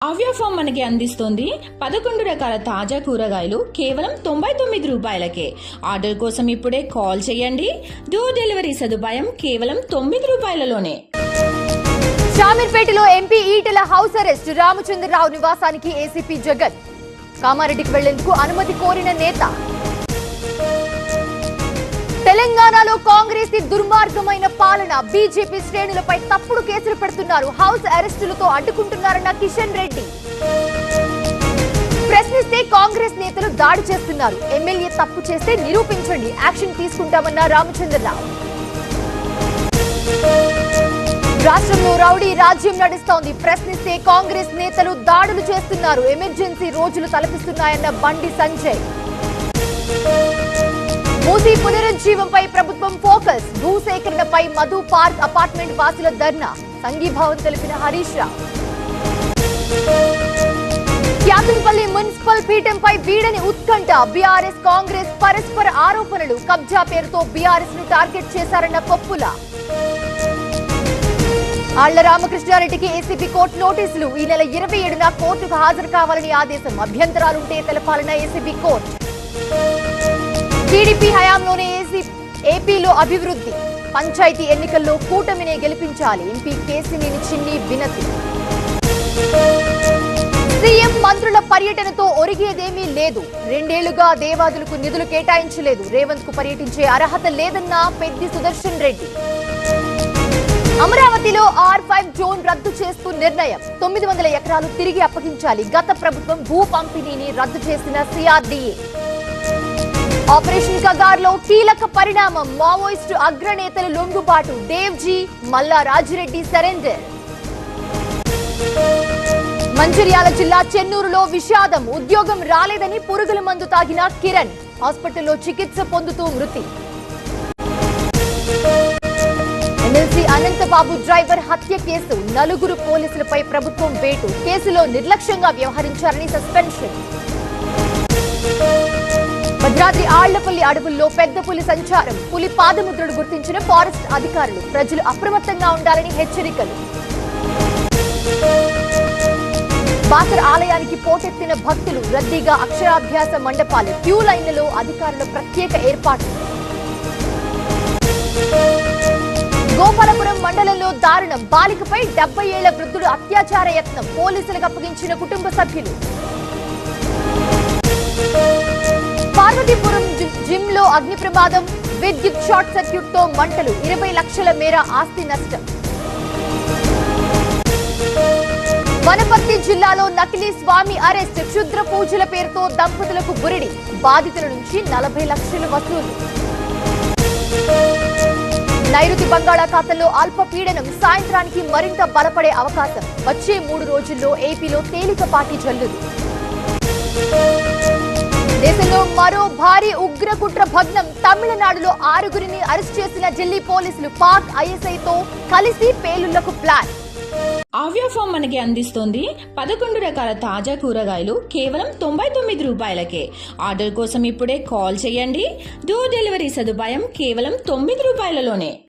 ఆవ్యా form మనకి అందిస్తోంది 11 రకాల తాజా కూరగాయలు కేవలం 99 రూపాయలకే. ఆర్డర్ కోసం ఇప్పుడే కాల్ చేయండి. డోర్ డెలివరీ సదుపాయం కేవలం 9 రూపాయలలోనే. షామీర్పేటలో MP Etela house arrest. Ramachandrarao నివాసానికి ఏసీపీ జగన్. కామారెడ్డికి వెళ్లేందుకు అనుమతి కోరిన నేత. తెలంగాణలో కాంగ్రెస్ దుర్మార్గమైన పాలన. బీజేపీ శ్రేణులపై తప్పుడు కేసులు పెడుతున్నారు. హౌస్ అరెస్టులతో అడ్డుకుంటున్నారన్న కిషన్ రెడ్డి. ప్రశ్నిస్తే కాంగ్రెస్ నేతలు దాడి చేస్తున్నారు. ఎమ్మెల్యే తప్పు చేస్తే నిరూపించండి, యాక్షన్ తీసుకుంటామన్న రామచంద్రరావు. రాష్ట్రంలో రౌడీ రాజ్యం నడుస్తోంది. ప్రశ్నిస్తే కాంగ్రెస్ నేతలు దాడులు చేస్తున్నారు. ఎమర్జెన్సీ రోజులు తలపిస్తున్నాయన్న బండి సంజయ్. మూసీ పునరుజ్జీవంపై ప్రభుత్వం ఫోకస్. భూసేకరణపై మధు పార్క్ అపార్ట్మెంట్ వాసుల ధర్నా. సంఘీభావం తెలిపిన హరీష్ రావు. క్యాతన్పల్లి మున్సిపల్ పీఠంపై వీడని ఉత్కంఠ. బీఆర్ఎస్ కాంగ్రెస్ పరస్పర ఆరోపణలు. కబ్జా పేరుతో బీఆర్ఎస్ ను టార్గెట్ చేశారన్న కొప్పుల. ఆళ్ల రామకృష్ణారెడ్డికి ఏసీబీ కోర్టు నోటీసులు. ఈ నెల 27న కోర్టుకు హాజరు కావాలని ఆదేశం. అభ్యంతరాలుంటే తెలపాలన్న ఏసీబీ కోర్టు. టీడీపీ హయాంలోనే ఏపీలో అభివృద్ధి. పంచాయతీ ఎన్నికల్లో కూటమినే గెలిపించాలి. ఎంపీ కేసినేని చిన్ని వినతి. సీఎం మంత్రుల పర్యటనతో ఒరిగేదేమీ లేదు. 2 ఏళ్లుగా దేవాదులకు నిధులు కేటాయించలేదు. రేవంత్ కు పర్యటించే అర్హత లేదన్న పెద్ది సుదర్శన్ రెడ్డి. అమరావతిలో R5 జోన్ రద్దు చేస్తూ నిర్ణయం. 900 ఎకరాలు తిరిగి అప్పగించాలి. గత ప్రభుత్వం భూ పంపిణీని రద్దు చేసిన సిఆర్డీఏ. ఆపరేషన్ కగార్లో కీలక పరిణామం. మావోయిస్టు అగ్రనేతలు లొంగుబాటు. దేవ్జీ, మల్లా రాజిరెడ్డి సరెండర్. మంచిర్యాల జిల్లా చెన్నూరులో విషాదం. ఉద్యోగం రాలేదని పురుగుల మందు తాగిన కిరణ్ హాస్పిటల్లో చికిత్స పొందుతూ మృతి. ఎమ్మెల్సీ అనంతబాబు డ్రైవర్ హత్య కేసు. 4 పోలీసులపై ప్రభుత్వం వేటు. కేసులో నిర్లక్ష్యంగా వ్యవహరించారని సస్పెన్షన్. భద్రాద్రి ఆళ్లపల్లి అడవుల్లో పెద్ద పులి సంచారం. పులి పాదముద్రలు గుర్తించిన ఫారెస్ట్ అధికారులు. ప్రజలు అప్రమత్తంగా ఉండాలని హెచ్చరికలు. బాసర ఆలయానికి పోటెత్తిన భక్తులు. రద్దీగా అక్షరాభ్యాస మండపాలు. క్యూ లైన్లలో అధికారుల ప్రత్యేక ఏర్పాట్లు. గోపాలపురం మండలంలో దారుణం. బాలికపై 70 ఏళ్ల వృద్ధుడు అత్యాచార యత్నం. పోలీసులకు అప్పగించిన కుటుంబ సభ్యులు. పార్వతీపురం జిమ్ లో అగ్ని ప్రమాదం. విద్యుత్ షార్ట్ సర్క్యూట్ తో మంటలు. 20 లక్షల మేర ఆస్తి నష్టం. వనపర్తి జిల్లాలో నకిలీ స్వామి అరెస్ట్. క్షుద్ర పూజల పేరుతో దంపతులకు బురిడి. బాధితుల నుంచి 40 లక్షల వసూలు. నైరుతి బంగాళాఖాతంలో అల్పపీడనం. సాయంత్రానికి మరింత బలపడే అవకాశం. వచ్చే 3 రోజుల్లో ఏపీలో తేలికపాటి జల్లులు. దేశంలో మరో భారీ ఉగ్రకుట్ర భగ్నం. తమిళనాడులో 6గురిని అరెస్ట్ చేసిన ఢిల్లీ పోలీసులు. పాక్ ఐఎస్ఐతో కలిసి పేలుళ్లకు ప్లాన్. ఆవ్యా ఫామ్ మనకి అందిస్తోంది 11 రకాల తాజా కూరగాయలు కేవలం 99 రూపాయలకే. ఆర్డర్ కోసం ఇప్పుడే కాల్ చేయండి. డోర్ డెలివరీ సదుపాయం కేవలం 9 రూపాయలలోనే.